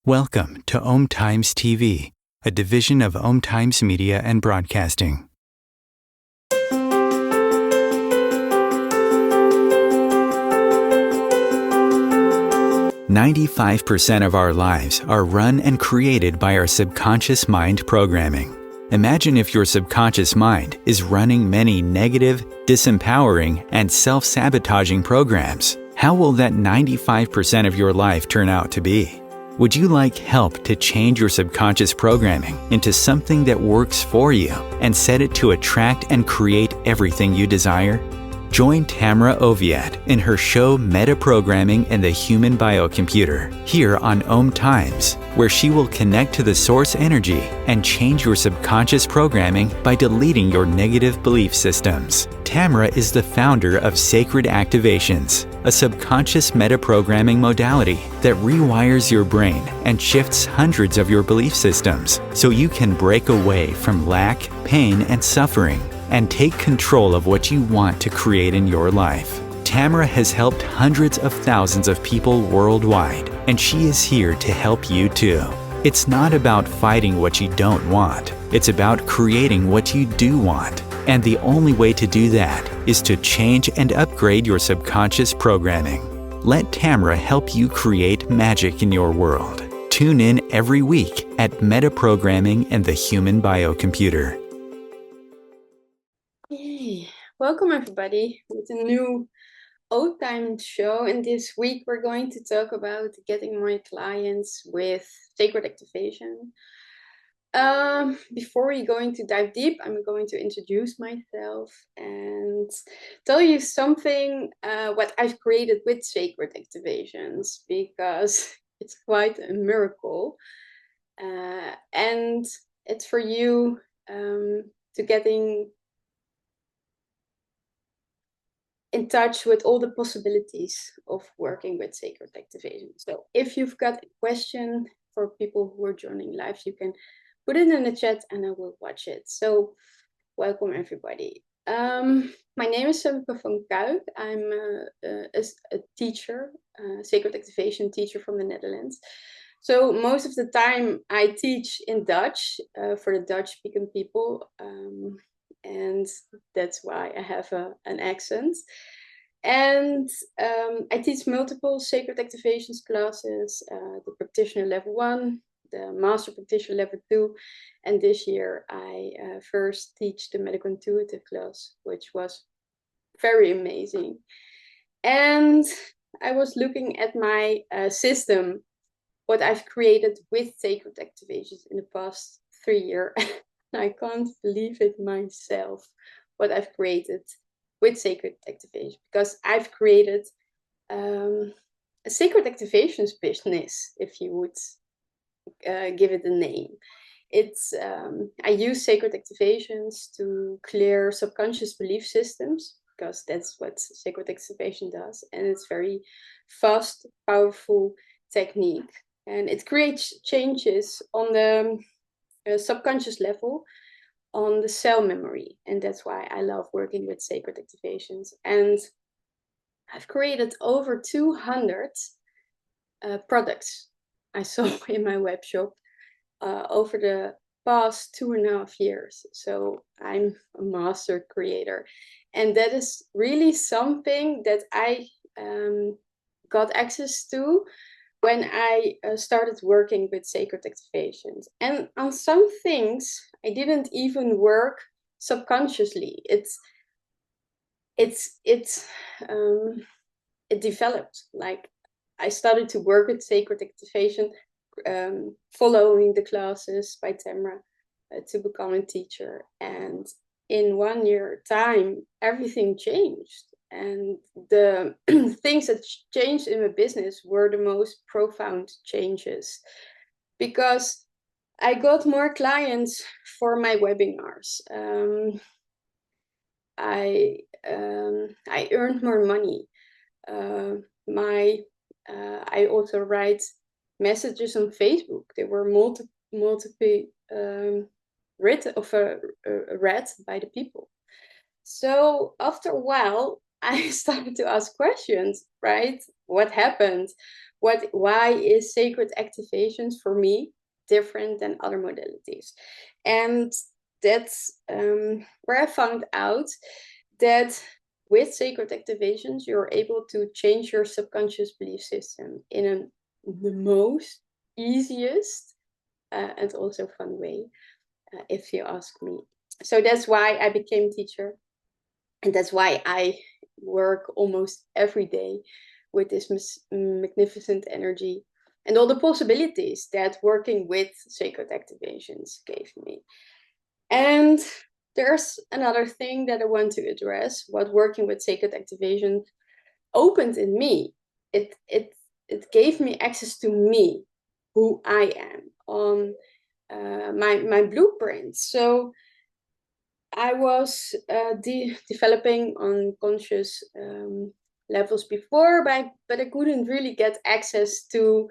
Welcome to 𝐸 TV, a division of 𝐸 Media and Broadcasting. "95% of our lives are run and created by our subconscious mind programming. Imagine if your subconscious mind is running many negative, disempowering, and self-sabotaging programs. How will that 95% of your life turn out to be? Would you like help to change your subconscious programming into something that works for you and set it to attract and create everything you desire? Join Tamra Oviatt in her show Metaprogramming and the Human Biocomputer here on 𝐸, where she will connect to the source energy and change your subconscious programming by deleting your negative belief systems. Tamra is the founder of Sacred Activations, a subconscious metaprogramming modality that rewires your brain and shifts hundreds of your belief systems so you can break away from lack, pain, and suffering and take control of what you want to create in your life. Tamra has helped hundreds of thousands of people worldwide, and she is here to help you too. It's not about fighting what you don't want. It's about creating what you do want. And the only way to do that is to change and upgrade your subconscious programming. Let Tamra help you create magic in your world. Tune in every week at Metaprogramming and the Human Biocomputer. Hey, welcome everybody with a new 𝐸 show, and this week we're going to talk about getting more clients with sacred activation. Before we're going to dive deep, I'm going to introduce myself and tell you something what I've created with sacred activations, because it's quite a miracle, and it's for you to getting in touch with all the possibilities of working with sacred activation. So if you've got a question for people who are joining live, you can put it in the chat and I will watch it. So welcome everybody. My name is Femke van Kuijk. I'm a teacher, sacred activation teacher from the Netherlands. So most of the time I teach in Dutch for the Dutch speaking people. And that's why I have an accent. And I teach multiple sacred activations classes, the practitioner level 1, the master practitioner level 2, and this year I first teach the medical intuitive class, which was very amazing. And I was looking at my system, what I've created with sacred activations in the past 3 years. I can't believe it myself, what I've created with sacred activation, because I've created a sacred activations business, if you would give it a name. It's I use sacred activations to clear subconscious belief systems, because that's what sacred activation does, and it's very fast, powerful technique, and it creates changes on the subconscious level, on the cell memory, and that's why I love working with sacred activations. And I've created over 200 products I saw in my web shop over the past 2.5 years. So I'm a master creator, and that is really something that I got access to when I started working with sacred activations. And on some things, I didn't even work subconsciously. It developed. Like, I started to work with sacred activation, following the classes by Tamra to become a teacher. And in 1 year time, everything changed. And the things that changed in my business were the most profound changes, because I got more clients for my webinars. I earned more money. I also write messages on Facebook. They were multiple read by the people. So after a while, I started to ask questions, right? What happened? why is sacred activations for me different than other modalities? And that's where I found out that with sacred activations, you're able to change your subconscious belief system in the most easiest and also fun way, if you ask me. So that's why I became teacher. And that's why I work almost every day with this magnificent energy and all the possibilities that working with sacred activations gave me. And there's another thing that I want to address, what working with sacred activation opened in me. It gave me access to me, who I am, on my blueprint. So I was developing on conscious levels before, but I couldn't really get access to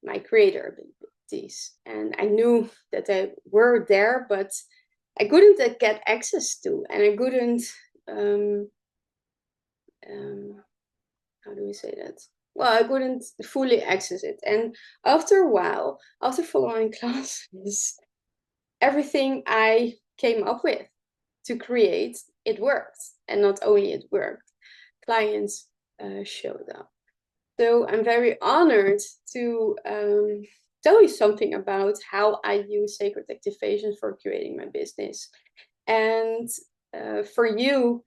my creator abilities. And I knew that they were there, but I couldn't get access to, and I couldn't, how do we say that? Well, I couldn't fully access it. And after a while, after following classes, everything I came up with to create, it worked. And not only it worked, clients showed up. So I'm very honored to tell you something about how I use sacred activation for creating my business. And for you,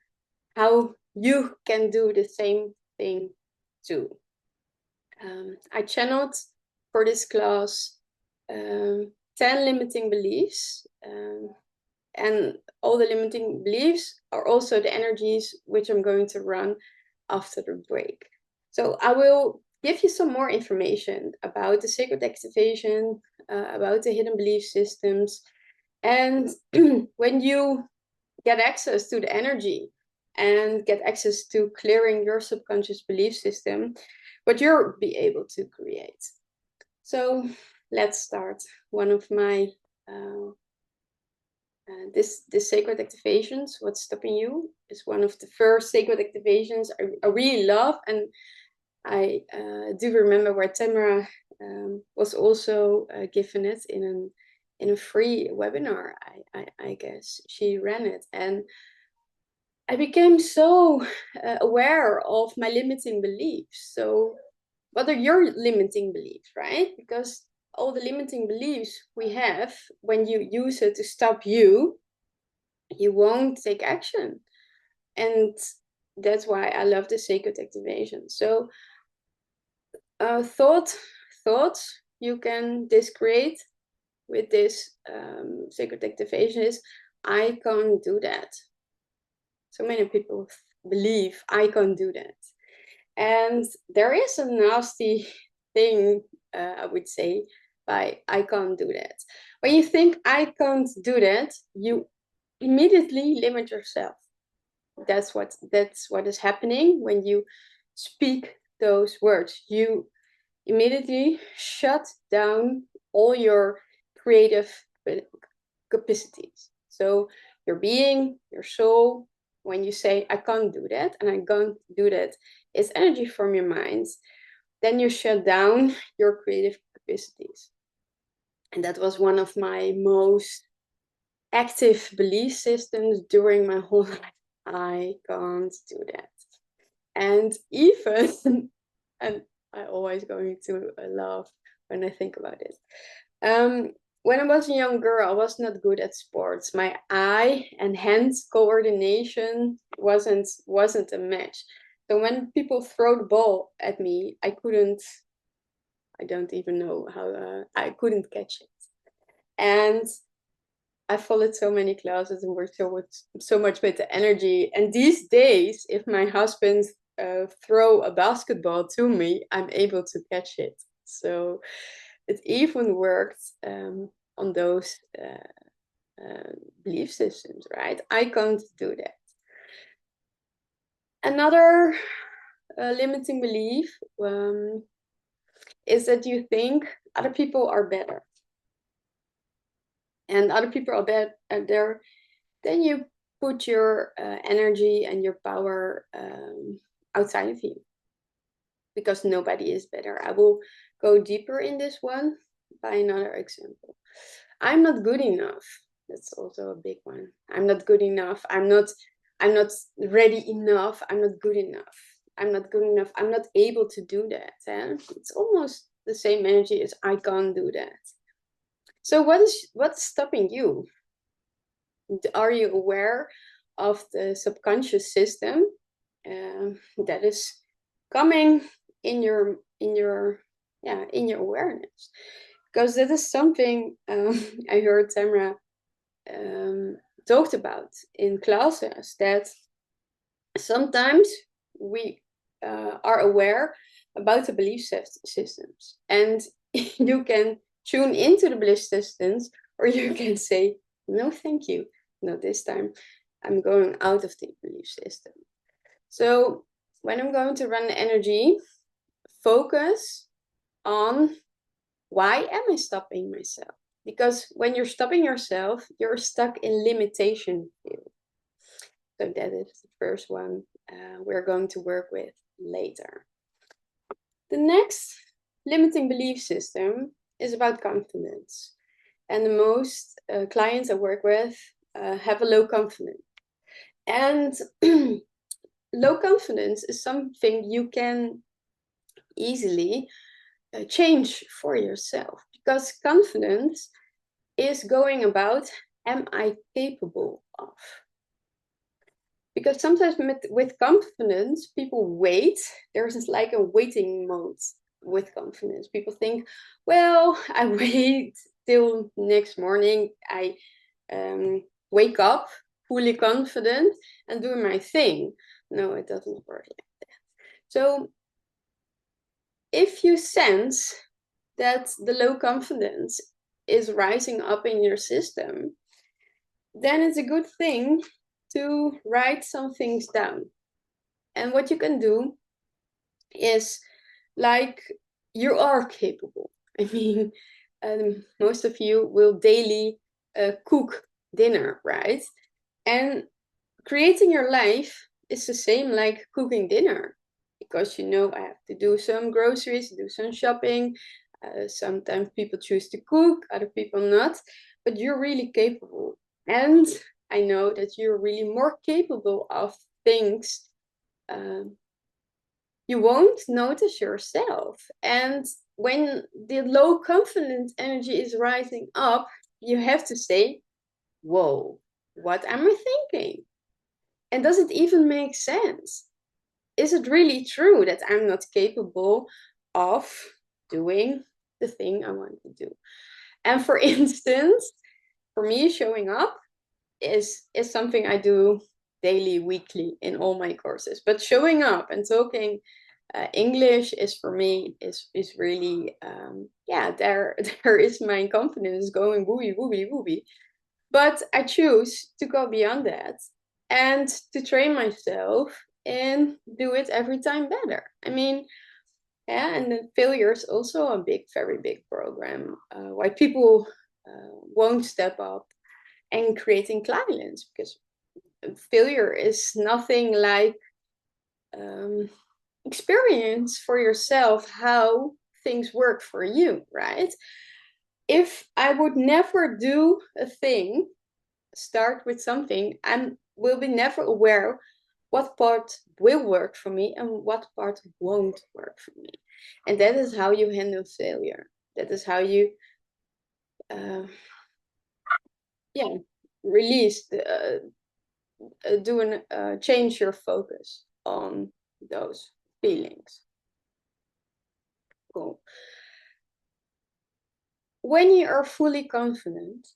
how you can do the same thing too. I channeled for this class 10 limiting beliefs. And all the limiting beliefs are also the energies which I'm going to run after the break. So I will give you some more information about the sacred activation, about the hidden belief systems. And when you get access to the energy and get access to clearing your subconscious belief system, what you'll be able to create. So let's start. One of my this sacred activations, What's Stopping You, is one of the first sacred activations I really love. And I do remember where Tamra was also given it in a free webinar. I guess she ran it, and I became so aware of my limiting beliefs. So what are your limiting beliefs, right? Because all the limiting beliefs we have, when you use it to stop you, you won't take action. And that's why I love the sacred activation. So thoughts you can discreate with this sacred activation is, I can't do that. So many people believe I can't do that. And there is a nasty thing, I would say, by I can't do that. When you think I can't do that, you immediately limit yourself. That's what is happening when you speak those words. You immediately shut down all your creative capacities. So your being, your soul, when you say I can't do that, and I can't do that, it's energy from your mind, then you shut down your creative capacities. And that was one of my most active belief systems during my whole life. I can't do that. And even, and I always going to laugh when I think about it. When I was a young girl, I was not good at sports. My eye and hand coordination wasn't a match. So when people throw the ball at me, I don't even know how, I couldn't catch it. And I followed so many classes and worked so much with the energy. And these days, if my husband throw a basketball to me, I'm able to catch it. So it even worked on those belief systems, right? I can't do that. Another limiting belief is that you think other people are better. And other people are better, then you put your energy and your power outside of you. because nobody is better. I will go deeper in this one by another example. I'm not good enough. That's also a big one. I'm not good enough. I'm not ready enough. I'm not good enough. I'm not good enough. I'm not able to do that. It's almost the same energy as I can't do that. So what's stopping you? Are you aware of the subconscious system that is coming in your awareness? Because that is something I heard Tamra talked about in classes, that sometimes we are aware about the belief systems, and you can tune into the belief systems, or you can say, no, thank you. No, this time I'm going out of the belief system. So when I'm going to run the energy, focus on why am I stopping myself? Because when you're stopping yourself, you're stuck in limitation field. So that is the first one we're going to work with later. The next limiting belief system is about confidence. And the most clients I work with have a low confidence. And low confidence is something you can easily change for yourself, because confidence is going about, am I capable of? Because sometimes with confidence, people wait. There's like a waiting mode with confidence. People think, well, I wait till next morning. I wake up fully confident and do my thing. No, it doesn't work like that. So if you sense that the low confidence is rising up in your system, then it's a good thing to write some things down. And what you can do is, like, you are capable. I mean, most of you will daily cook dinner, right? And creating your life is the same like cooking dinner, because you know I have to do some groceries, do some shopping. Sometimes people choose to cook, other people not, but you're really capable. And I know that you're really more capable of things you won't notice yourself. And when the low confidence energy is rising up, you have to say, whoa, what am I thinking? And does it even make sense? Is it really true that I'm not capable of doing the thing I want to do? And for instance, for me, showing up is something I do daily, weekly in all my courses. But showing up and talking English is, for me, is really, there is my confidence going wooey, wooey, wooey. But I choose to go beyond that and to train myself and do it every time better. I mean, yeah, and then failure is also a very big program. Why people won't step up and creating clients, because failure is nothing like experience for yourself how things work for you, right? If I would never do a thing, start with something, I will be never aware what part will work for me and what part won't work for me. And that is how you handle failure. That is how you release change your focus on those feelings. Cool. When you are fully confident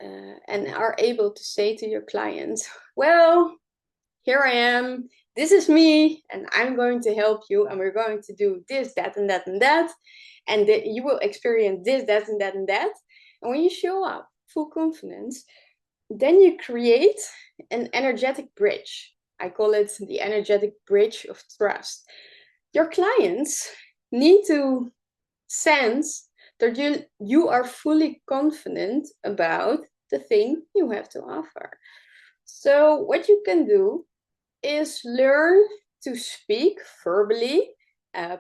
and are able to say to your clients, well, here I am, this is me, and I'm going to help you, and we're going to do this, that, and that, and that, and you will experience this, that, and that, and that. And when you show up full confidence, then you create an energetic bridge. I call it the energetic bridge of trust. Your clients need to sense that you are fully confident about the thing you have to offer. So what you can do is learn to speak verbally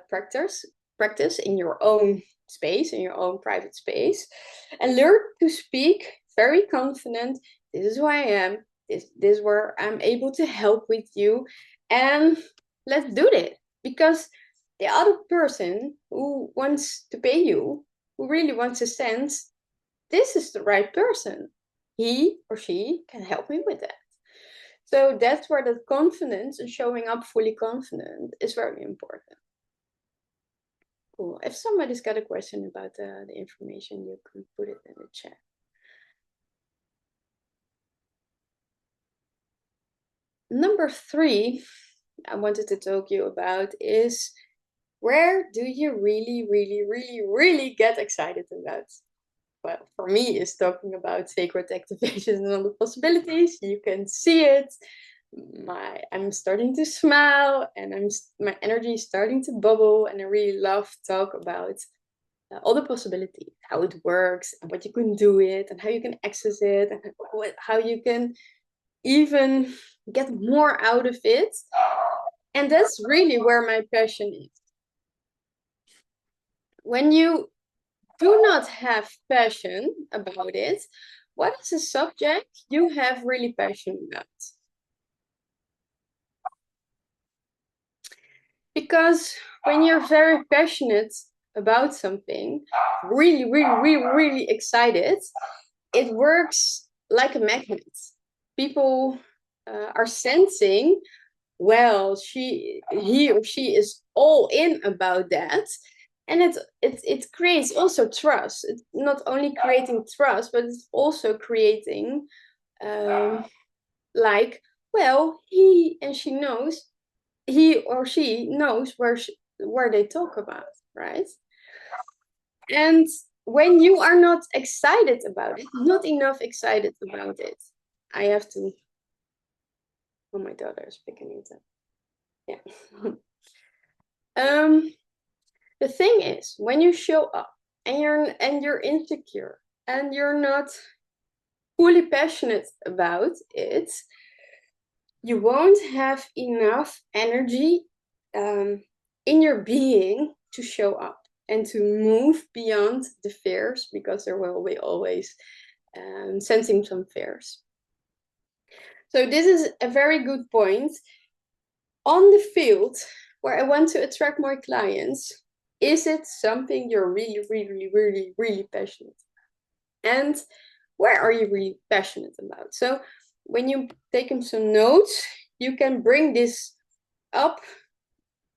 practice in your own space, in your own private space, and learn to speak very confident. This is who I am. This is where I'm able to help with you, and let's do it. Because the other person who wants to pay you, who really wants to sense, this is the right person. He or she can help me with that. So that's where the confidence and showing up fully confident is very important. Cool. If somebody's got a question about the information, you can put it in the chat. Number 3, I wanted to talk to you about is, where do you really get excited about? Well, for me, it's talking about sacred activations and all the possibilities. You can see it. I'm starting to smile, and my energy is starting to bubble, and I really love to talk about all the possibilities, how it works, and what you can do it, and how you can access it, and how you can even get more out of it. And that's really where my passion is. When you do not have passion about it, what is a subject you have really passion about? Because when you're very passionate about something, really excited, it works like a magnet. People are sensing, well, he or she is all in about that. And it creates also trust. It's not only creating trust, but it's also creating like, well, he or she knows where they talk about, right? And when you are not excited about it, not enough excited about it, I have to. Oh, my daughter is picking it up. Yeah. The thing is, when you show up and you're insecure and you're not fully passionate about it, you won't have enough energy in your being to show up and to move beyond the fears, because there will be always sensing some fears. So this is a very good point. On the field where I want to attract more clients, is it something you're really passionate about? And where are you really passionate about? So when you take some notes, you can bring this up,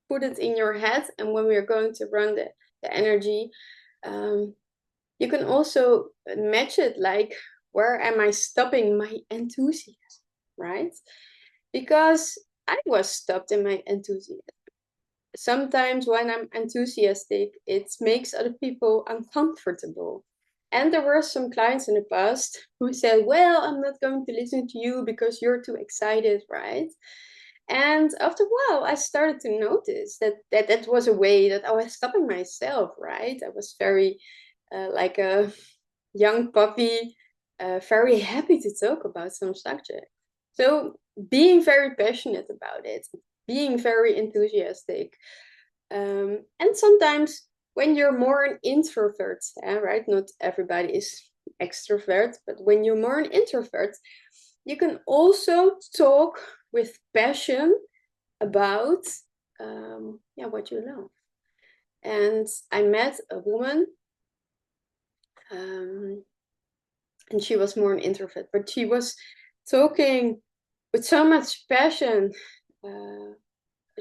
put it in your head, and when we're going to run the energy, you can also match it, like, where am I stopping my enthusiasm, right? Because I was stopped in my enthusiasm. Sometimes when I'm enthusiastic, it makes other people uncomfortable. And there were some clients in the past who said, well, I'm not going to listen to you because you're too excited, right? And after a while, I started to notice that was a way that I was stopping myself, right? I was very like a young puppy, very happy to talk about some subject. So being very passionate about it, being very enthusiastic. And sometimes when you're more an introvert, right? Not everybody is extrovert, but when you're more an introvert, you can also talk with passion about what you love. And I met a woman, and she was more an introvert, but she was talking with so much passion.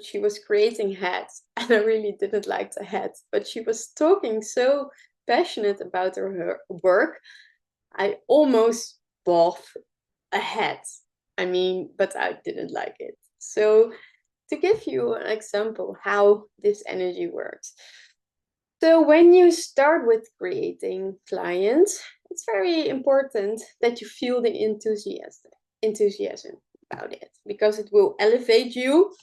She was creating hats, and I really didn't like the hats, but she was talking so passionate about her work. I almost bought a hat. I mean, but I didn't like it. So to give you an example how this energy works. So when you start with creating clients, it's very important that you feel the enthusiasm about it, because it will elevate you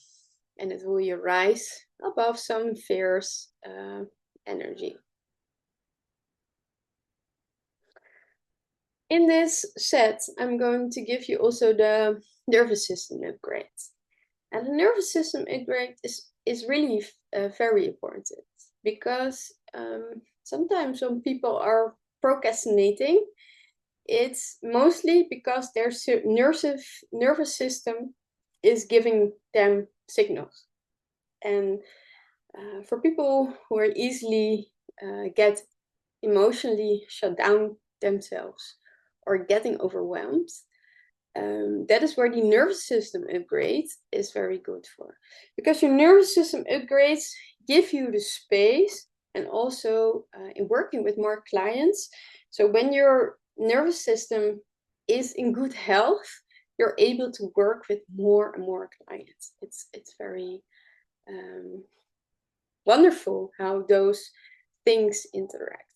and it will rise above some fierce energy. In this set, I'm going to give you also the nervous system upgrade. And the nervous system upgrade is is really very important, because sometimes when people are procrastinating, it's mostly because their nervous system is giving them signals. And for people who are easily get emotionally shut down themselves or getting overwhelmed, that is where the nervous system upgrade is very good for. Because your nervous system upgrades give you the space, and also in working with more clients. So when your nervous system is in good health, you're able to work with more and more clients. It's very wonderful how those things interact.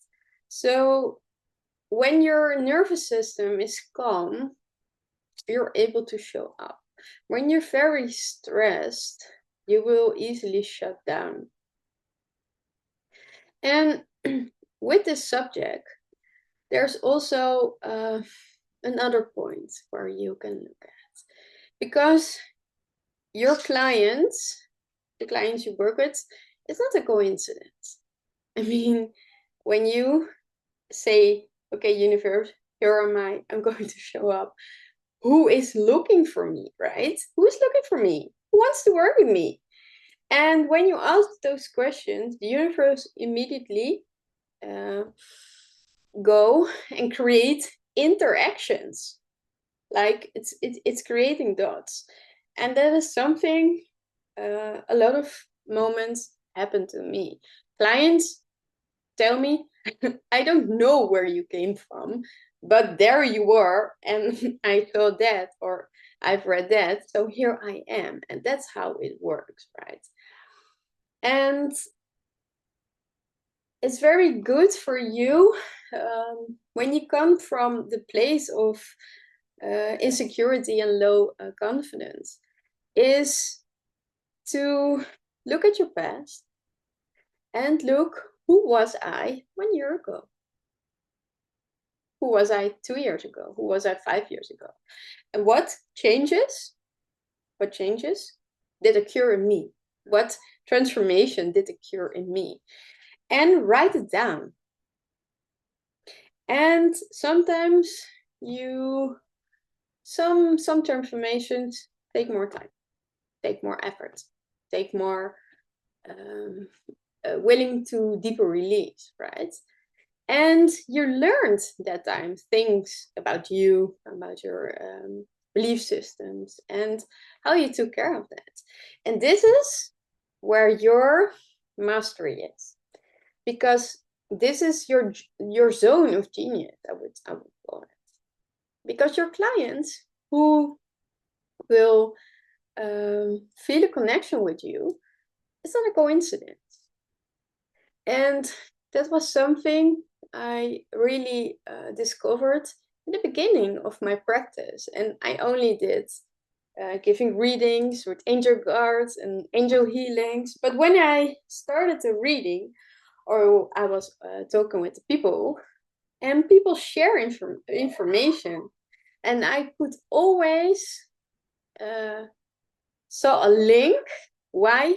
So when your nervous system is calm, you're able to show up. When you're very stressed, you will easily shut down. And with this subject, there's also another point where you can look at. Because your clients, the clients you work with, it's not a coincidence. I mean, when you say, okay, universe, here am I, I'm going to show up. Who is looking for me, right? Who is looking for me? Who wants to work with me? And when you ask those questions, the universe immediately go and create interactions. Like it's creating dots. And that is something a lot of moments happen to me. Clients tell me, I don't know where you came from, but there you are, and I saw that, or I've read that, so here I am. And that's how it works, right? And it's very good for you when you come from the place of insecurity and low confidence, is to look at your past and look, who was I 1 year ago? Who was I 2 years ago? Who was I 5 years ago? And what changes did occur in me? What transformation did occur in me? And write it down. And sometimes some transformations take more time, take more effort, take more willing to deeper release, right? And you learned that time things about you, about your belief systems, and how you took care of that. And this is where your mastery is, because this is your zone of genius, I would call it. Because your clients who will feel a connection with you, it's not a coincidence. And that was something I really discovered in the beginning of my practice. And I only did giving readings with angel guards and angel healings. But when I started the reading, or I was talking with the people, and people share information, and I could always saw a link why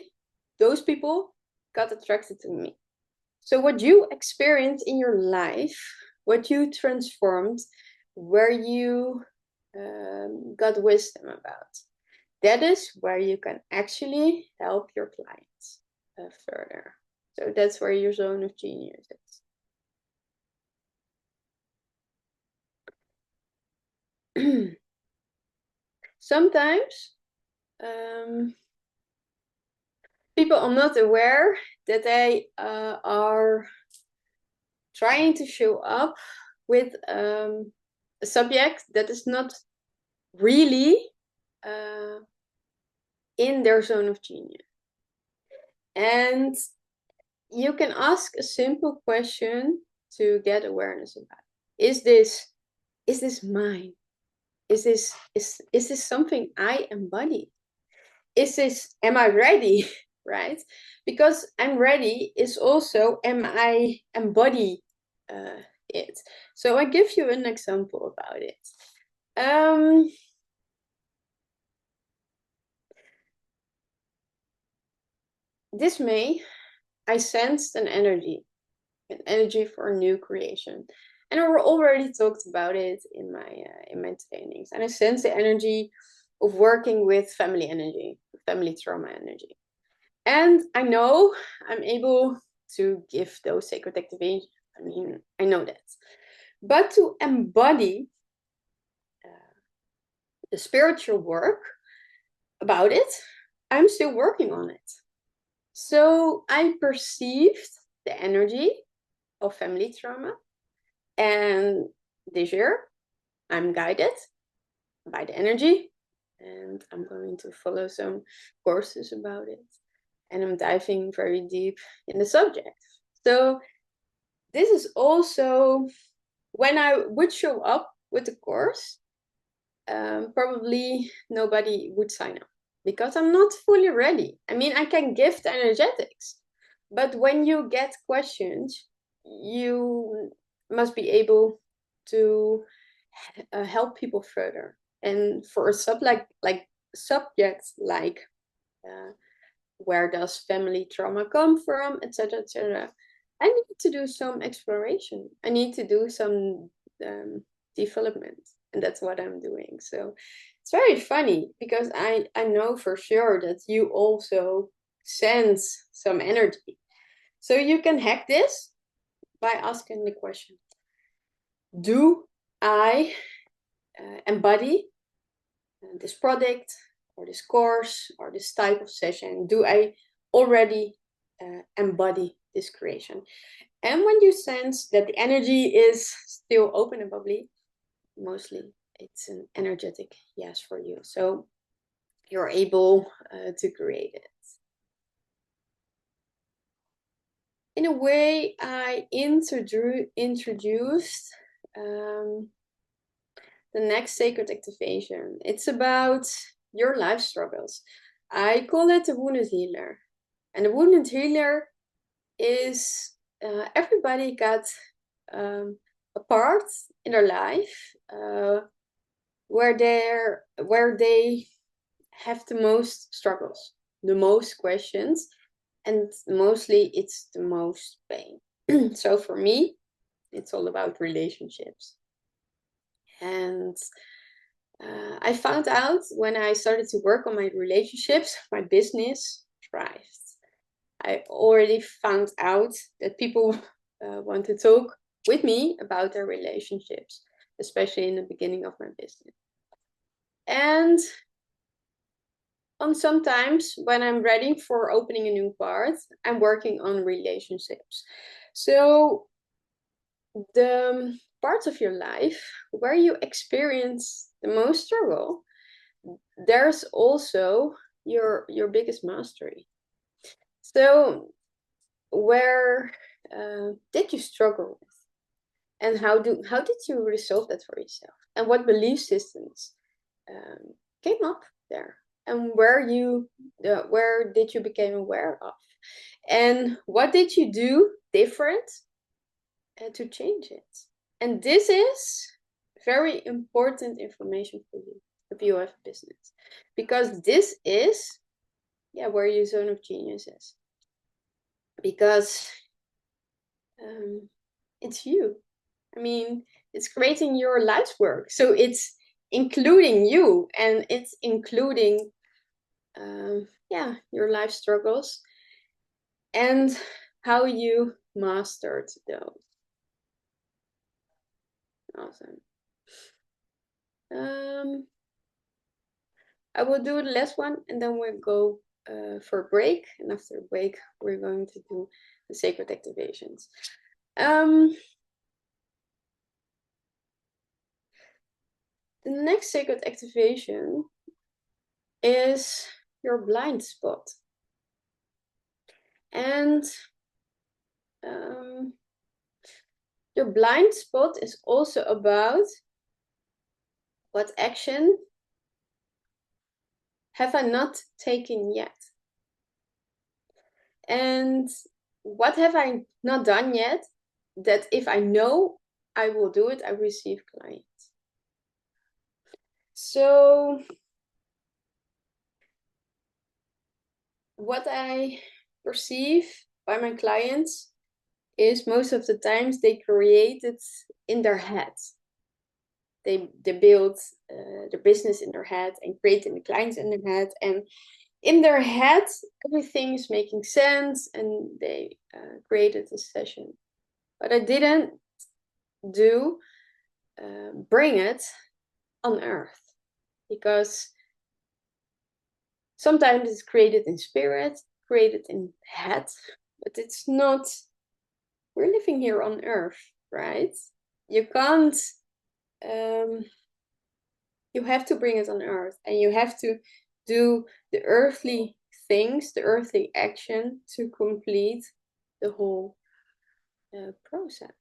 those people got attracted to me. So what you experienced in your life, what you transformed, where you got wisdom about, that is where you can actually help your clients further. So that's where your zone of genius is. Sometimes people are not aware that they are trying to show up with a subject that is not really in their zone of genius. And you can ask a simple question to get awareness about. Is this mine? Is this something I embody? Am I ready? Right? Because I'm ready is also, am I embody it? So I give you an example about it. this May, I sensed an energy for new creation. And I already talked about it in my trainings. And I sense the energy of working with family energy, family trauma energy. And I know I'm able to give those sacred activations. I mean, I know that. But to embody the spiritual work about it, I'm still working on it. So I perceived the energy of family trauma. And this year, I'm guided by the energy. And I'm going to follow some courses about it. And I'm diving very deep in the subject. So this is also when I would show up with the course, probably nobody would sign up because I'm not fully ready. I mean, I can give the energetics, but when you get questions, you must be able to help people further. And for a subject like where does family trauma come from, etc., etc., I need to do some exploration. I need to do some development, and that's what I'm doing. So it's very funny because I know for sure that you also sense some energy. So you can hack this by asking the question, do I embody this product or this course or this type of session? Do I already embody this creation? And when you sense that the energy is still open and bubbly, mostly it's an energetic yes for you. So you're able to create it. In a way, I introduced the next sacred activation. It's about your life struggles. I call it the wounded healer. And the wounded healer is everybody got a part in their life where they have the most struggles, the most questions, and mostly it's the most pain. So for me, it's all about relationships. And I found out when I started to work on my relationships, my business thrived. I already found out that people want to talk with me about their relationships, especially in the beginning of my business. And on sometimes when I'm ready for opening a new part, I'm working on relationships. So the parts of your life where you experience the most struggle, there's also your biggest mastery. So where did you struggle with, and how did you resolve that for yourself, and what belief systems came up there, and where did you become aware of, and what did you do different to change it? And this is very important information for you if you have a business, because this is where your zone of genius is, because it's you. I mean, it's creating your life's work, so it's including you, and it's including your life struggles and how you mastered those. Awesome. I will do the last one, and then we'll go for a break. And after a break, we're going to do the sacred activations. The next sacred activation is your blind spot. And your blind spot is also about what action have I not taken yet? And what have I not done yet that if I know I will do it, I receive clients? So what I perceive by my clients is most of the times they create it in their head. They build their business in their head and creating the clients in their head. And in their head, everything is making sense, and they created a session. But I didn't bring it on earth, because sometimes it's created in spirit, created in head, but it's not. We're living here on earth, right? You can't. You have to bring it on earth, and you have to do the earthly things, the earthly action to complete the whole process.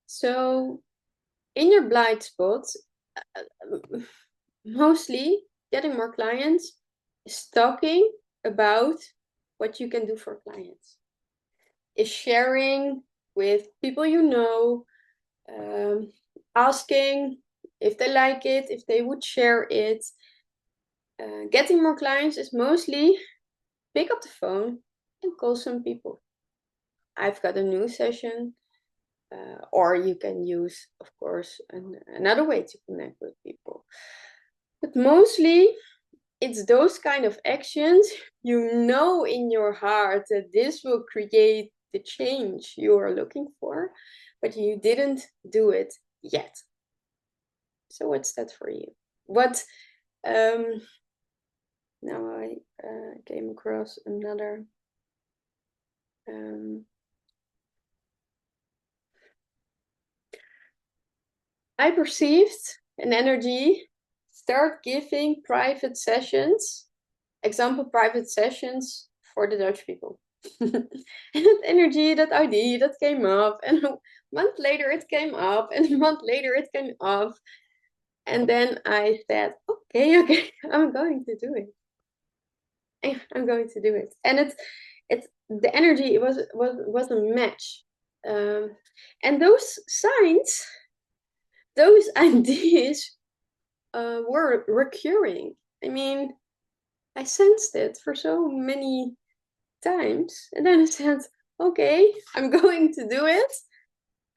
So in your blind spot, mostly getting more clients is talking about what you can do for clients, is sharing with people you know, asking if they like it, if they would share it. Getting more clients is mostly pick up the phone and call some people. I've got a new session, or you can use, of course, another way to connect with people. But mostly it's those kind of actions you know in your heart that this will create the change you are looking for, but you didn't do it yet. So what's that for you? What now I came across another I perceived an energy start giving private sessions, example private sessions for the Dutch people. And that energy, that idea that came up, and a month later it came up, and a month later it came up. And then I said, okay, I'm going to do it. I'm going to do it. And it's the energy, it was a match. And those signs, those ideas were recurring. I mean, I sensed it for so many times, and then I said, okay, I'm going to do it.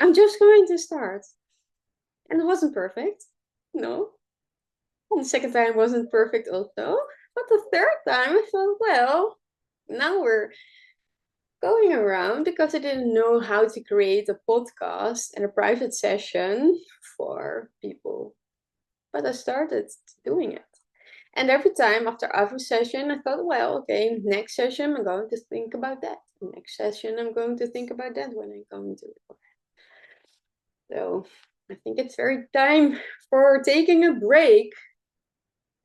I'm just going to start. And it wasn't perfect, no. And the second time wasn't perfect also. But the third time I thought, well, now we're going around, because I didn't know how to create a podcast and a private session for people. But I started doing it. And every time after every session, I thought, well, okay, next session, I'm going to think about that. Next session, I'm going to think about that when I'm going to record. So I think it's very time for taking a break.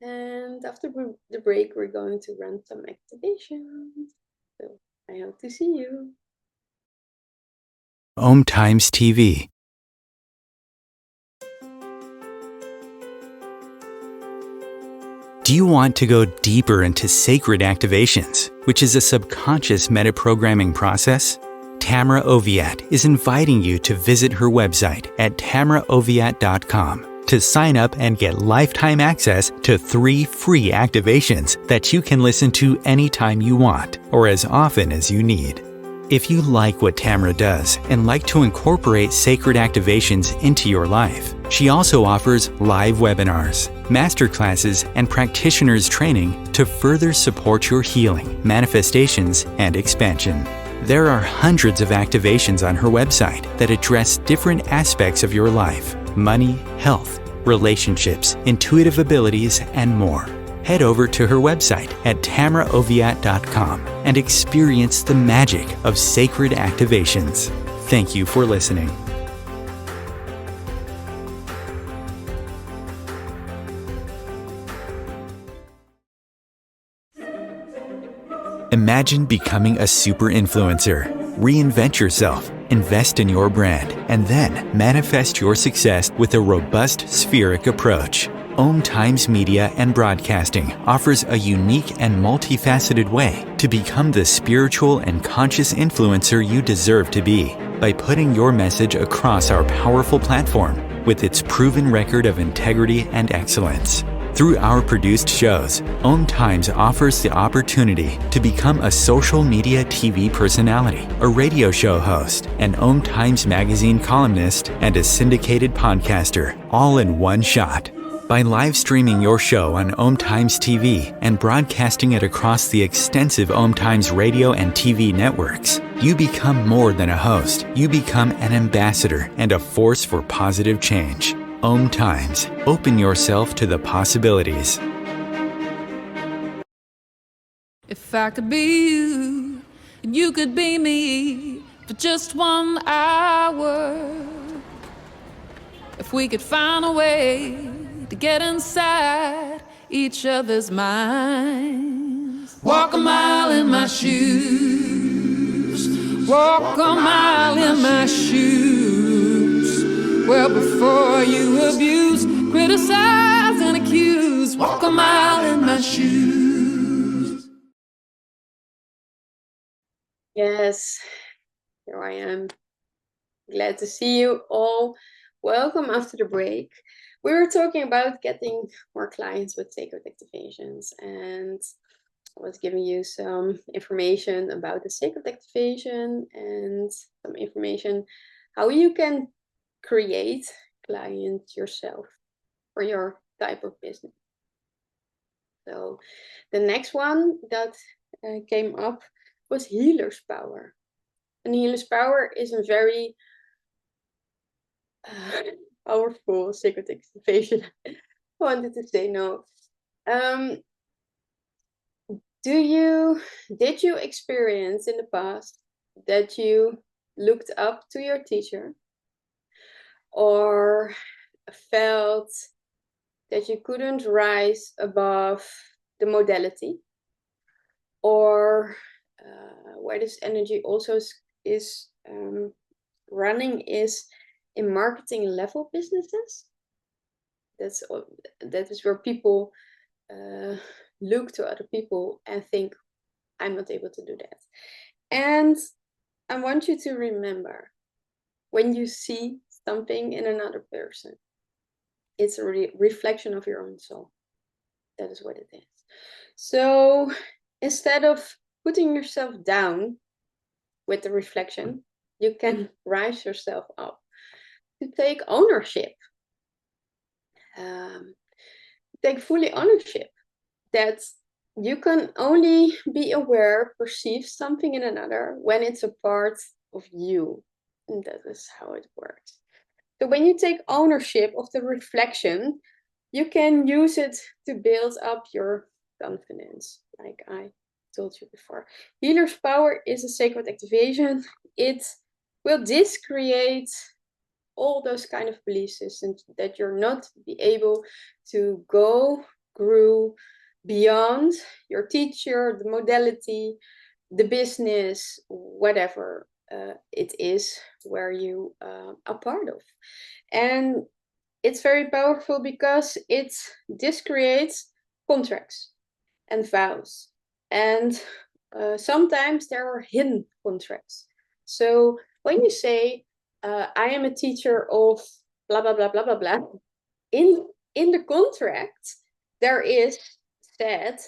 And after the break, we're going to run some activations. So I hope to see you. Om Times TV. Do you want to go deeper into sacred activations, which is a subconscious metaprogramming process? Tamra Oviatt is inviting you to visit her website at 𝐷𝑒𝑚𝑟𝐴𝑜viatt.com to sign up and get lifetime access to 3 free activations that you can listen to anytime you want or as often as you need. If you like what Tamra does and like to incorporate sacred activations into your life, she also offers live webinars, masterclasses, and practitioners training to further support your healing, manifestations, and expansion. There are hundreds of activations on her website that address different aspects of your life: money, health, relationships, intuitive abilities, and more. Head over to her website at 𝐷𝑒𝑚𝑟𝐴𝑜viatt.com and experience the magic of sacred activations. Thank you for listening. Imagine becoming a super influencer. Reinvent yourself, invest in your brand, and then manifest your success with a robust spheric approach. Om Times Media and Broadcasting offers a unique and multifaceted way to become the spiritual and conscious influencer you deserve to be by putting your message across our powerful platform with its proven record of integrity and excellence. Through our produced shows, 𝐸𝐻 offers the opportunity to become a social media TV personality, a radio show host, an 𝐸𝐻 magazine columnist, and a syndicated podcaster, all in one shot. By live streaming your show on 𝐸𝐻 TV and broadcasting it across the extensive 𝐸𝐻 radio and TV networks, you become more than a host. You become an ambassador and a force for positive change. 𝐸𝐻. Open yourself to the possibilities. If I could be you, and you could be me for just 1 hour. If we could find a way to get inside each other's minds. Walk a mile in my shoes. Walk a mile in my shoes. Well, before you abuse, criticize and accuse. Walk a mile in my shoes. Yes, here I am. Glad to see you all. Welcome after the break. We were talking about getting more clients with sacred activations, and I was giving you some information about the sacred activation and some information how you can create clients yourself for your type of business. So the next one that came up was healer's power. And healer's power is a very powerful sacred activation. I wanted to say no. Did you experience in the past that you looked up to your teacher or felt that you couldn't rise above the modality, or where this energy also is running is in marketing level businesses? That is where people look to other people and think, I'm not able to do that. And I want you to remember, when you see something in another person, it's a reflection of your own soul. That is what it is. So instead of putting yourself down with the reflection, you can rise yourself up to take ownership. Take fully ownership that you can only be aware, perceive something in another when it's a part of you. And that is how it works. So when you take ownership of the reflection, you can use it to build up your confidence, like I told you before. Healer's power is a sacred activation. It will discreate all those kind of belief systems that you're not be able to grow beyond your teacher, the modality, the business, whatever it is where you are part of. And it's very powerful because it discreates contracts and vows. And sometimes there are hidden contracts. So when you say, I am a teacher of blah, blah, blah, blah, blah, blah, in the contract, there is said,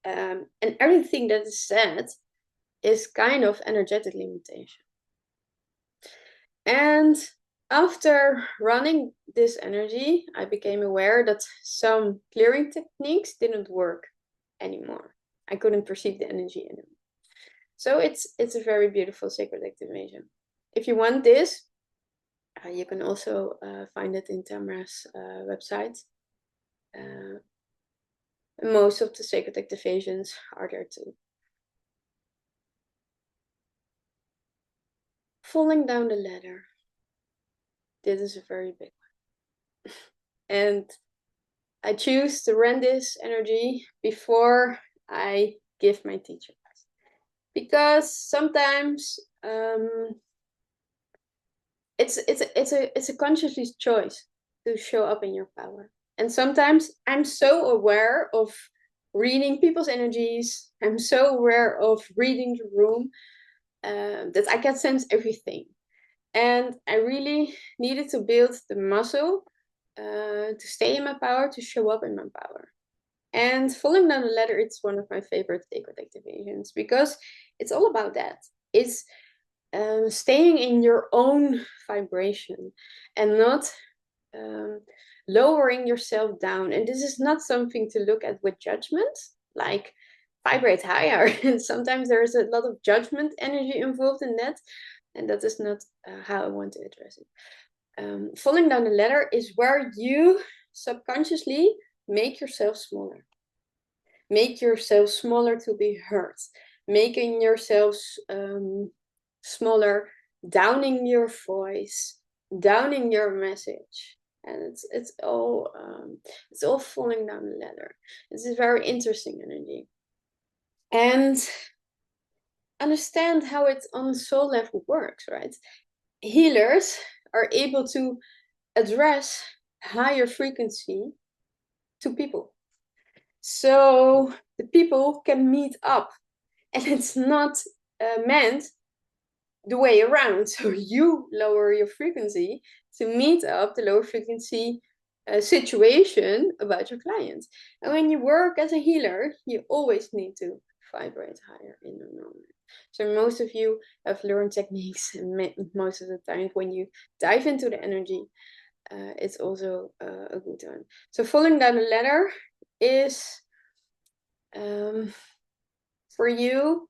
and everything that is said is kind of energetic limitation. And after running this energy, I became aware that some clearing techniques didn't work anymore. I couldn't perceive the energy anymore. So it's a very beautiful sacred activation. If you want this, you can also find it in Tamra's website. Most of the sacred activations are there too. Falling down the ladder. This is a very big one. And I choose to run this energy before I give my teacher. Because sometimes it's a conscious choice to show up in your power. And sometimes I'm so aware of reading people's energies. I'm so aware of reading the room that I can sense everything. And I really needed to build the muscle to stay in my power, to show up in my power. And falling down the ladder, it's one of my favorite sacred activations because it's all about that. It's staying in your own vibration and not lowering yourself down. And this is not something to look at with judgment, like vibrate higher. And sometimes there's a lot of judgment energy involved in that. And that is not how I want to address it. Falling down the ladder is where you subconsciously make yourself smaller. Make yourself smaller to be heard. Making yourself smaller, downing your voice, downing your message. And it's all falling down the ladder. This is very interesting energy. And understand how it on soul level works, right? Healers are able to address higher frequency to people. So the people can meet up. And it's not meant the way around. So you lower your frequency to meet up the lower frequency situation about your client. And when you work as a healer, you always need to vibrate higher in the moment. So most of you have learned techniques, and most of the time when you dive into the energy, it's also a good one. So falling down the ladder is for you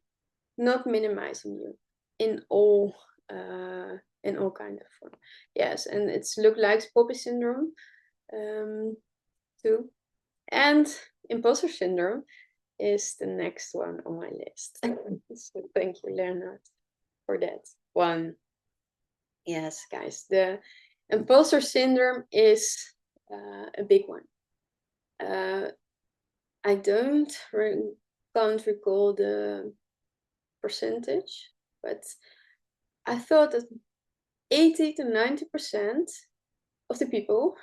not minimizing you in all kind of form. Yes, and it's look like Poppy syndrome too. And imposter syndrome is the next one on my list. So thank you, Leonard, for that one. Yes, guys, the imposter syndrome is a big one. I can't recall the percentage, but I thought that 80 to 90% of the people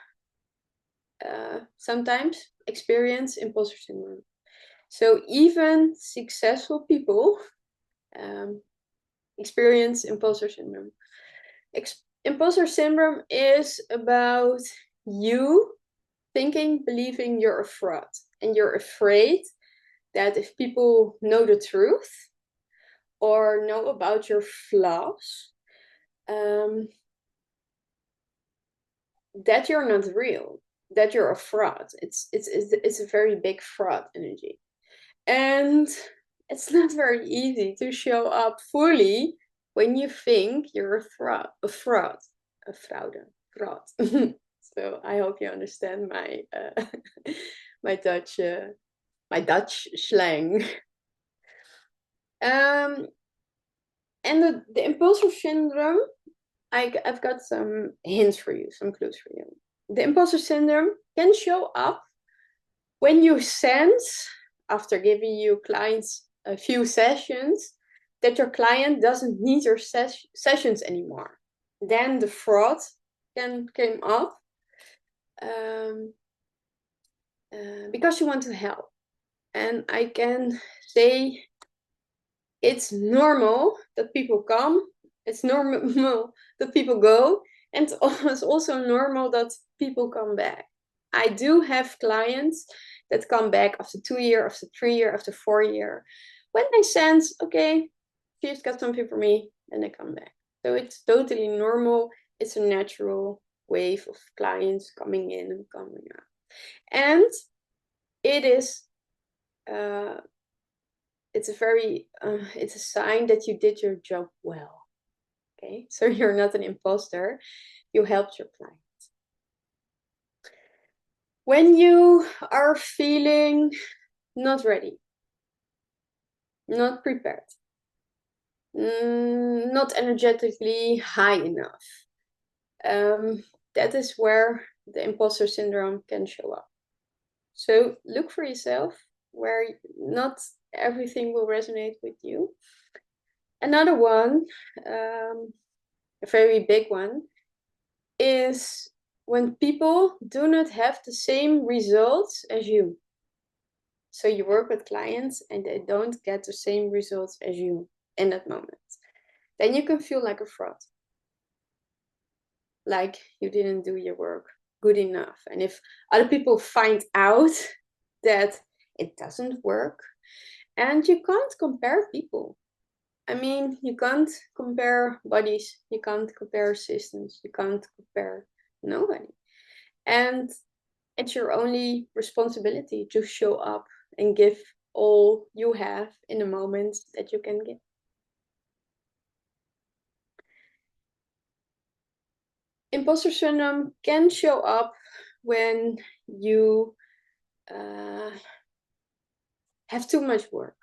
sometimes experience imposter syndrome. So even successful people experience imposter syndrome. Imposter syndrome is about you believing you're a fraud, and you're afraid that if people know the truth or know about your flaws, that you're not real, that you're a fraud. It's a very big fraud energy. And it's not very easy to show up fully when you think you're a fraud. So I hope you understand my my Dutch slang. And the imposter syndrome, I've got some hints for you, some clues for you. The imposter syndrome can show up when you sense, after giving your clients a few sessions, that your client doesn't need your sessions anymore. Then the fraud came up because you want to help. And I can say it's normal that people come. It's normal that people go. And it's also normal that people come back. I do have clients that come back after 2 years, after 3 years, after 4 years. When they sense, okay, she's got something for me, and they come back. So it's totally normal. It's a natural wave of clients coming in and coming out. And it is, it's a sign that you did your job well. Okay, so you're not an imposter. You helped your client. When you are feeling not ready, not prepared, not energetically high enough, that is where the imposter syndrome can show up. So look for yourself where not everything will resonate with you. Another one, a very big one, is when people do not have the same results as you. So you work with clients and they don't get the same results as you in that moment. Then you can feel like a fraud. Like you didn't do your work good enough. And if other people find out that it doesn't work, and you can't compare people. I mean, you can't compare bodies, you can't compare systems, you can't compare nobody. And it's your only responsibility to show up and give all you have in the moment that you can give. Imposter syndrome can show up when you have too much work.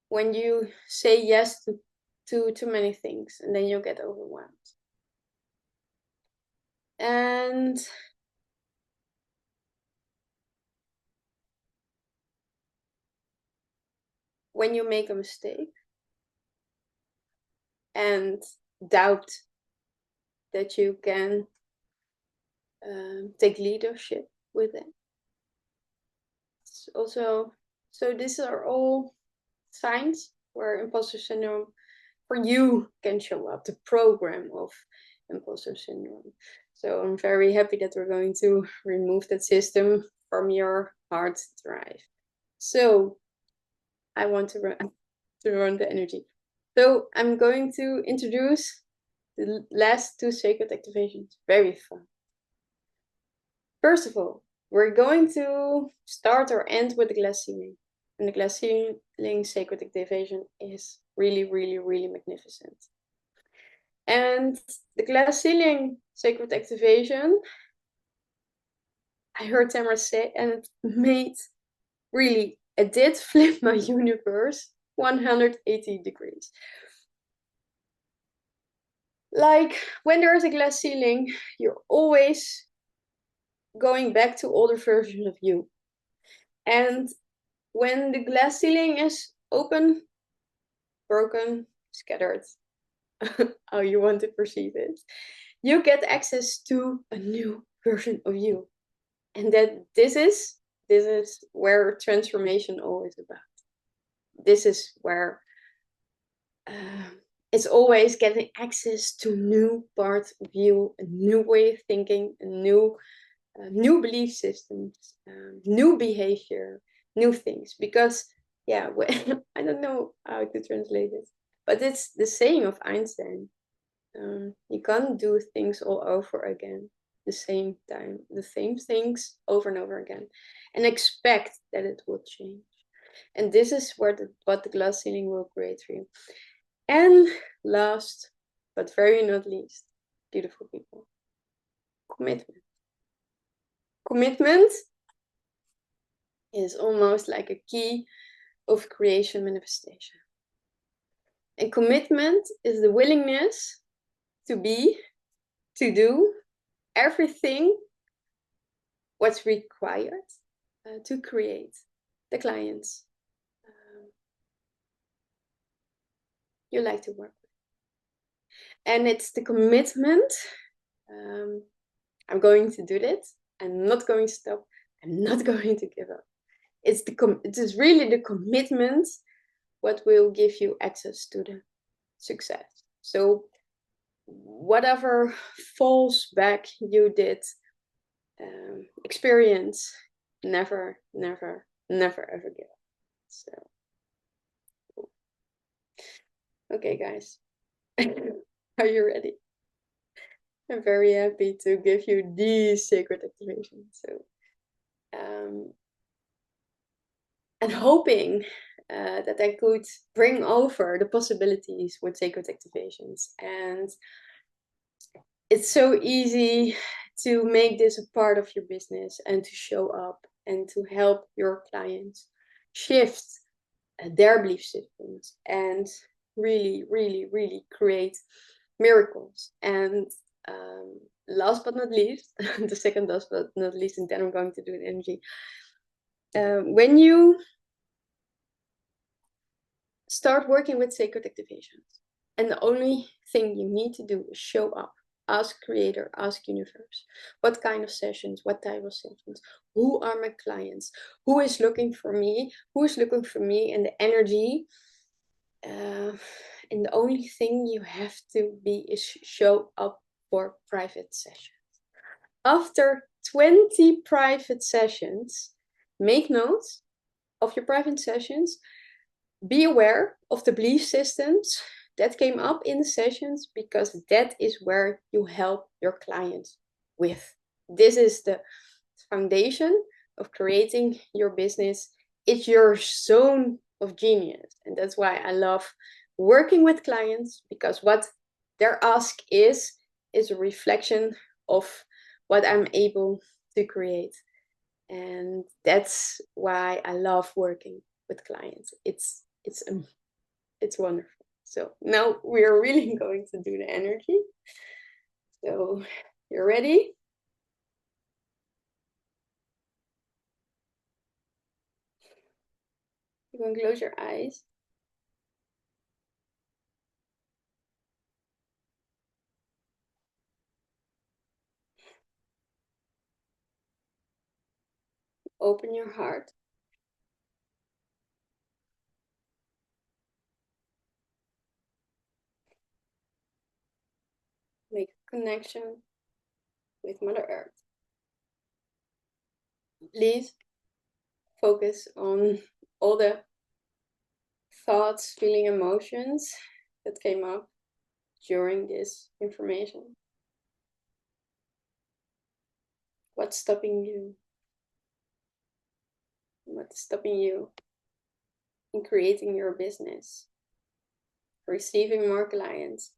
When you say yes to too many things, and then you get overwhelmed. And when you make a mistake and doubt that you can take leadership with it. It's also, so these are all signs where imposter syndrome for you can show up, the program of imposter syndrome. So I'm very happy that we're going to remove that system from your hard drive. So I want to run the energy. So I'm going to introduce the last two sacred activations. Very fun. First of all, we're going to start or end with the glass ceiling. And the glass ceiling sacred activation is really, really, really magnificent. And the glass ceiling sacred activation, I heard Tamra say, and it made really, it did flip my universe 180 degrees. Like when there is a glass ceiling, you're always going back to older versions of you. And when the glass ceiling is open, broken, scattered, how you want to perceive it, you get access to a new version of you. And that this is where transformation always about. This is where it's always getting access to new parts of you, a new way of thinking, a new belief systems, new behavior, new things. Because yeah, I don't know how to translate it, but it's the saying of Einstein. You can't do things all over again the same time, the same things over and over again, and expect that it will change. And this is what the glass ceiling will create for you. And last, but very not least, beautiful people, commitment. Commitment is almost like a key of creation manifestation. And commitment is the willingness to do everything what's required to create the clients you like to work with. And it's the commitment, I'm going to do this, I'm not going to stop, I'm not going to give up. It is really the commitment what will give you access to the success. So whatever falls back you did experience, never ever give up. So okay, guys, are you ready? I'm very happy to give you these sacred activations. So and hoping that I could bring over the possibilities with sacred activations. And it's so easy to make this a part of your business and to show up and to help your clients shift their belief systems and really, really, really create miracles. And last but not least, the second last but not least, and then I'm going to do the energy. When you start working with sacred activations, and the only thing you need to do is show up, ask creator, ask universe, what kind of sessions, what type of sessions, who are my clients, who is looking for me, and the energy. And the only thing you have to be is show up for private sessions. After 20 private sessions, make notes of your private sessions. Be aware of the belief systems that came up in the sessions, because that is where you help your clients with. This is the foundation of creating your business. It's your zone of genius. And that's why I love working with clients, because what their ask is a reflection of what I'm able to create. And that's why I love working with clients. It's wonderful. So now we're really going to do the energy. So you're ready? You can close your eyes. Open your heart. Make a connection with Mother Earth. Please focus on all the thoughts, feeling, emotions that came up during this information. What's stopping you? What's stopping you in creating your business, receiving more clients?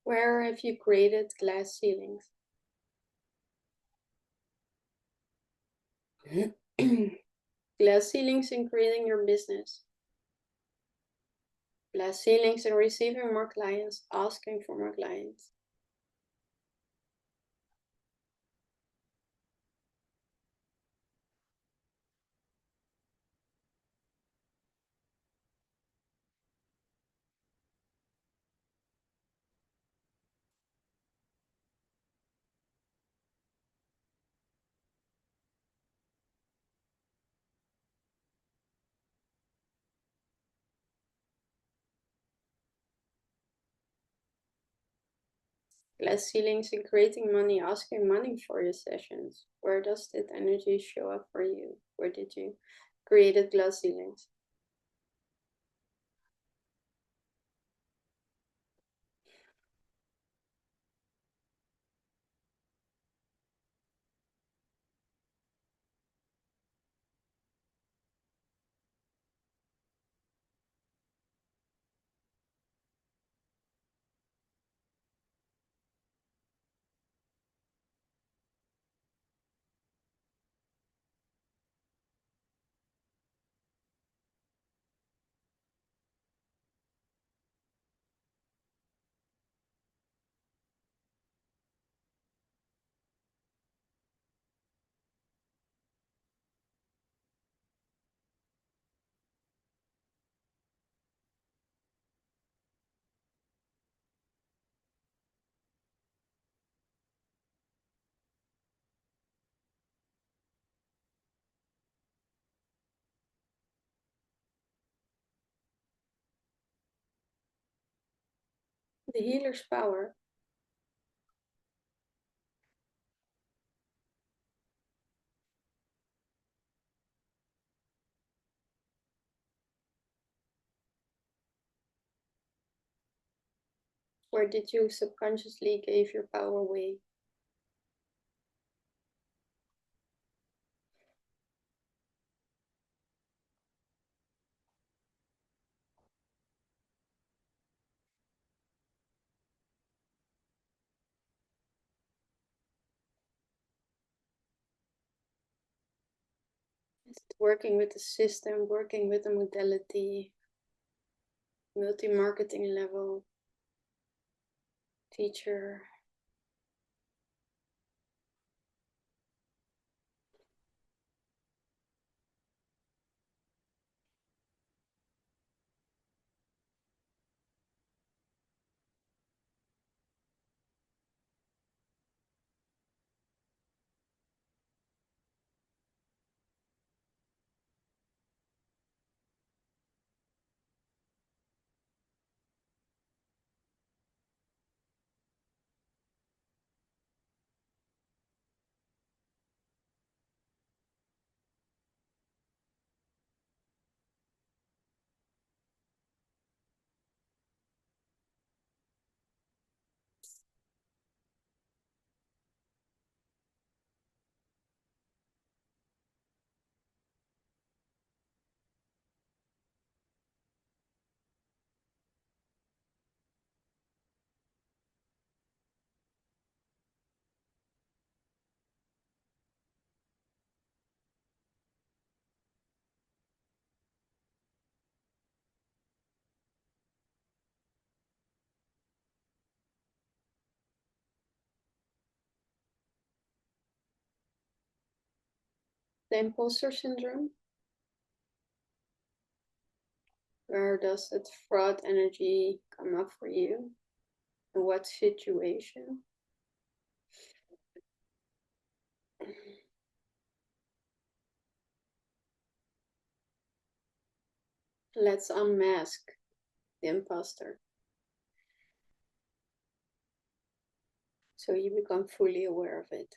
Where have you created glass ceilings? Glass ceilings in creating your business. Glass ceilings in receiving more clients, asking for more clients. Glass ceilings in creating money, asking money for your sessions. Where does that energy show up for you? Where did you create glass ceilings? The healer's power. Where did you subconsciously give your power away? Is it working with the system, working with the modality, multi-marketing level, teacher? The imposter syndrome? Where does that fraud energy come up for you? In what situation? Let's unmask the imposter, so you become fully aware of it.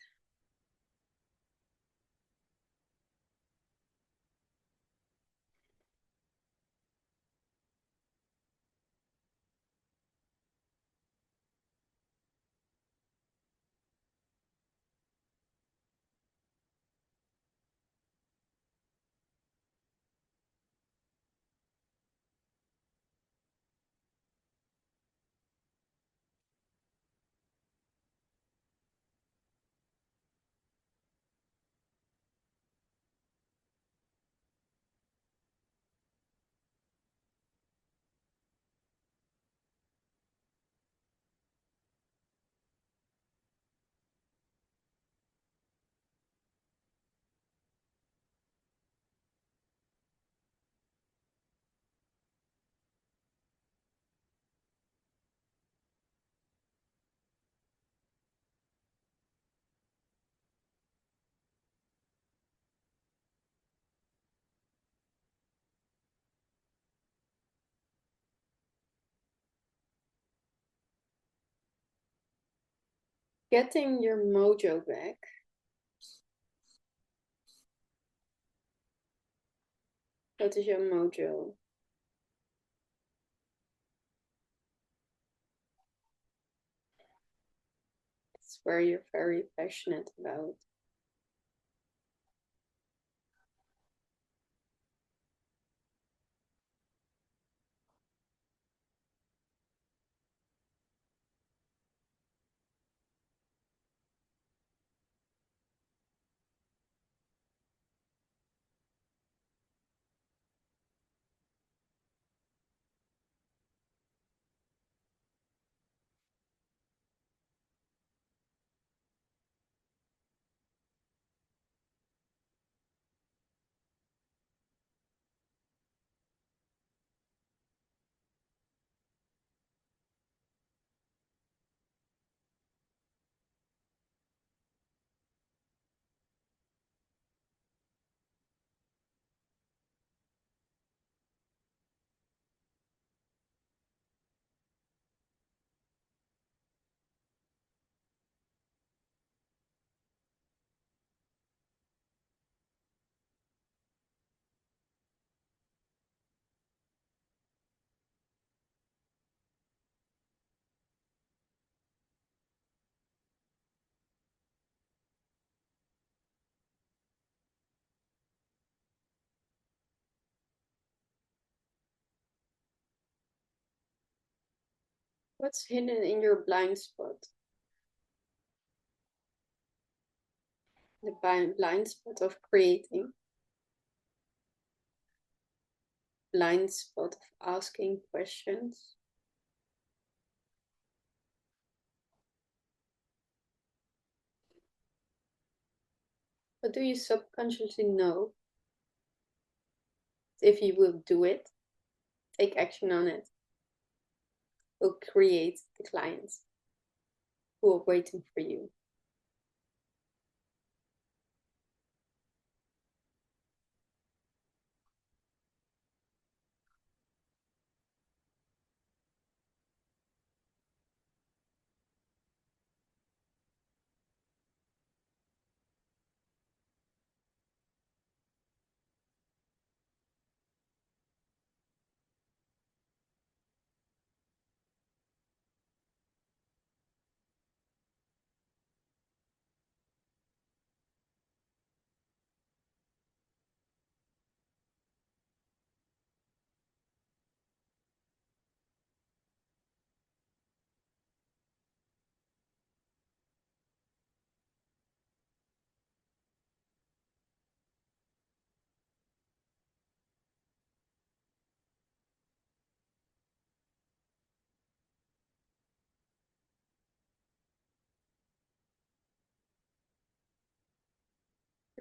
Getting your mojo back. What is your mojo? It's where you're very passionate about. What's hidden in your blind spot? The blind spot of creating. Blind spot of asking questions. What do you subconsciously know? If you will do it, take action on it, will create the clients who are waiting for you.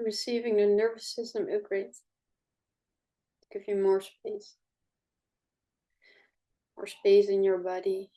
Receiving the nervous system upgrade to give you more space in your body.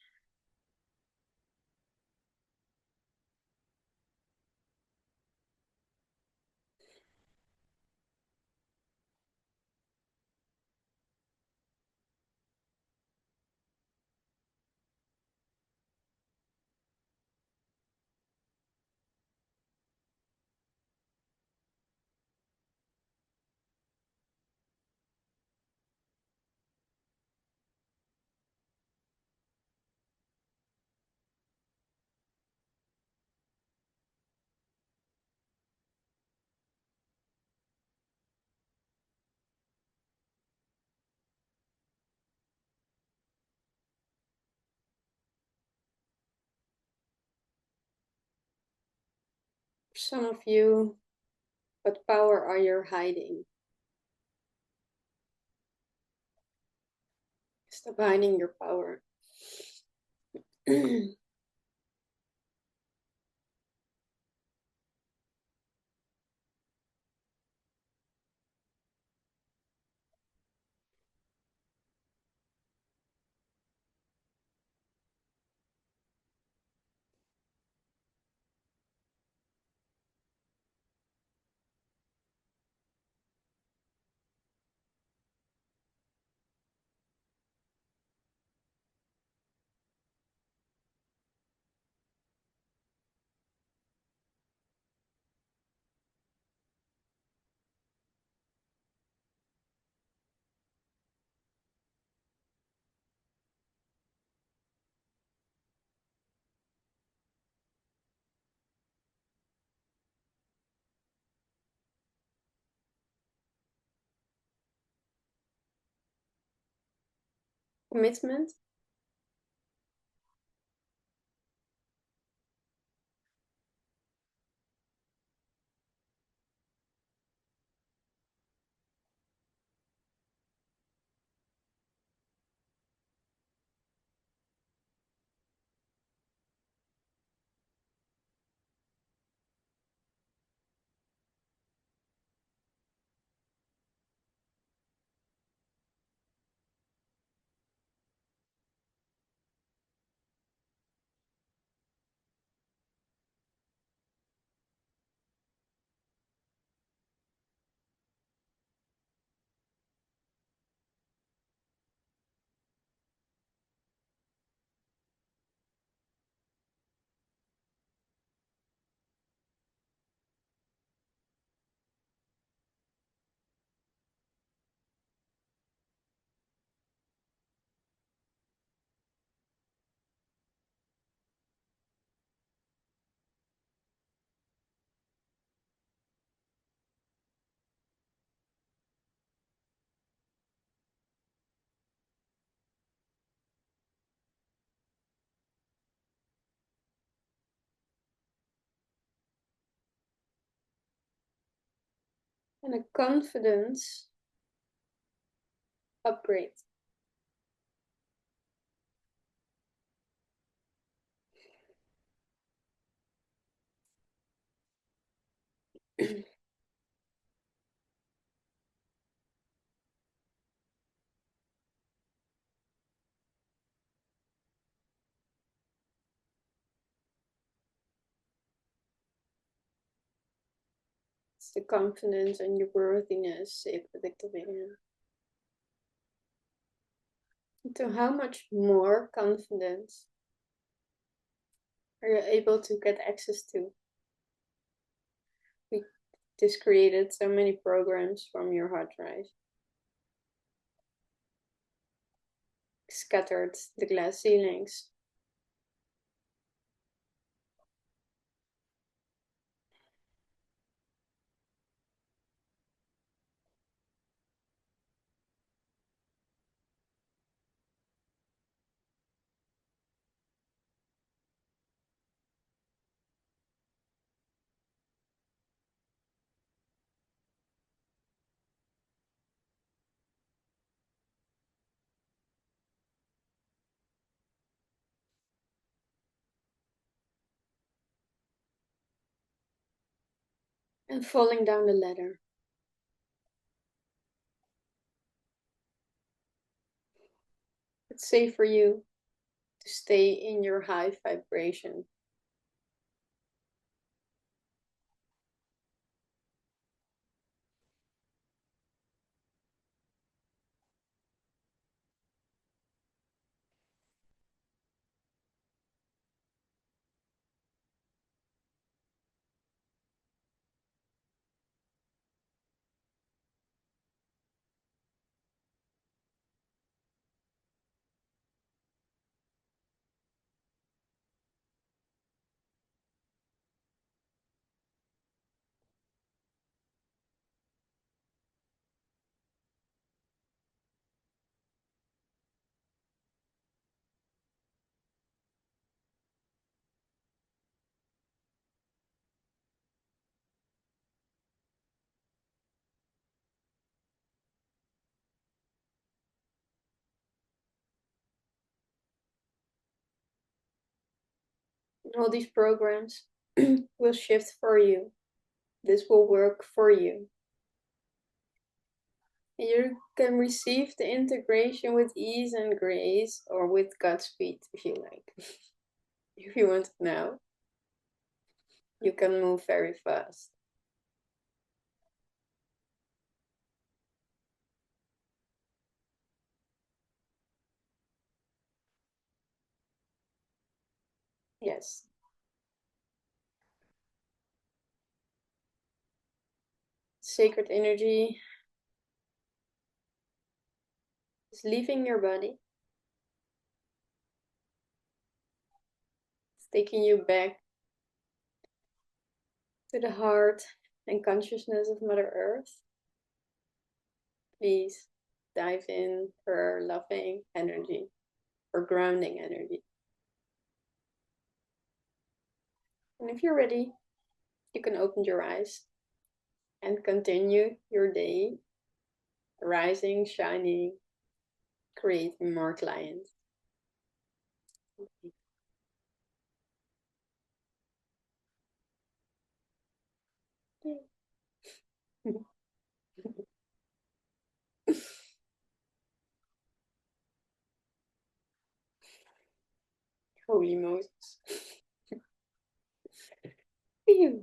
For some of you, what power are you hiding? Stop hiding your power. Commitment. And a confidence upgrade. It's the confidence and your worthiness, 𝐸𝐵𝒐𝒖𝒕 activating. So how much more confidence are you able to get access to? We just created so many programs from your hard drive. Scattered the glass ceilings. And falling down the ladder. It's safe for you to stay in your high vibration. And all these programs will shift for you. This will work for you. And you can receive the integration with ease and grace, or with Godspeed if you like. If you want it now, you can move very fast. Yes. Sacred energy is leaving your body. It's taking you back to the heart and consciousness of Mother Earth. Please dive in her loving energy, or grounding energy. And if you're ready, you can open your eyes and continue your day, rising, shining, creating more clients. Holy Moses. Phew.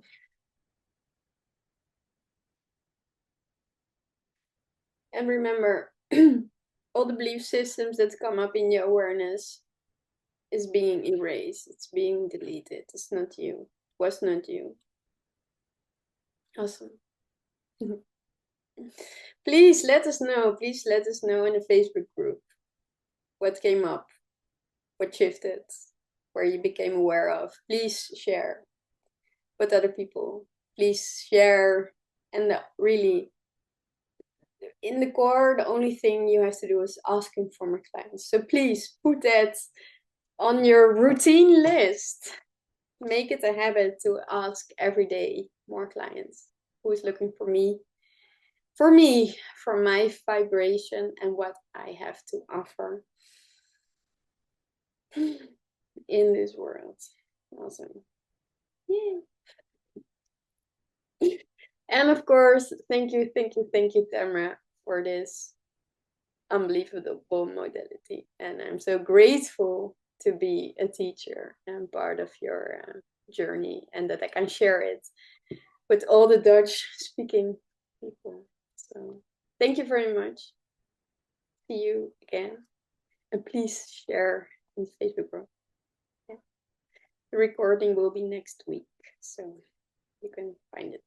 And remember, all the belief systems that come up in your awareness is being erased. It's being deleted. It's not you. It was not you. Awesome. Please let us know. Please let us know in the Facebook group what came up, what shifted, where you became aware of. Please share with other people. Please share. And really, in the core, the only thing you have to do is asking for more clients. So please put that on your routine list. Make it a habit to ask every day more clients. Who is looking for me? for me, for my vibration and what I have to offer in this world. Awesome. Yeah. And of course, thank you, Tamra, for this unbelievable modality. And I'm so grateful to be a teacher and part of your journey, and that I can share it with all the Dutch speaking people. So thank you very much. See you again. And please share in the Facebook group. Yeah. The recording will be next week, so you can find it.